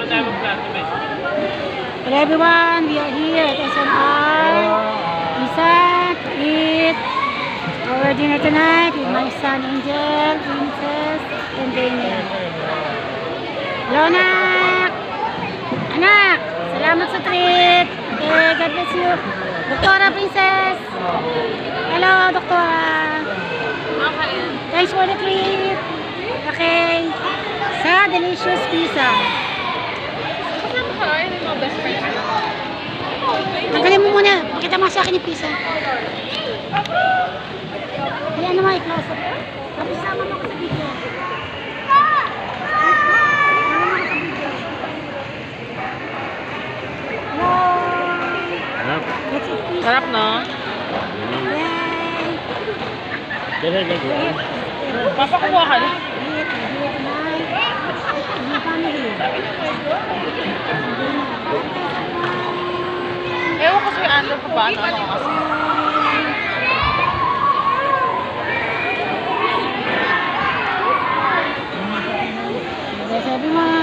Hello everyone, we are here at SMR. Lisa to eat our dinner tonight with my son Angel, Princess, and Daniel. Hello anak! Anak! Salamat sa treat! Okay, God bless you. Doktora Princess! Hello, Doktora! Thanks for the treat! Okay, sa delicious pizza. Tanggalin mo muna. Pakita mo sa akin yung pizza. Ayan naman, i-close up. Tapos sama mo ko sa video. Hello. Let's eat pizza. Sarap, no? Yay. Papakuha ka na. Ewan ko sa'yo, Andrew, pa ba? Ano kasi? Yes, everyone.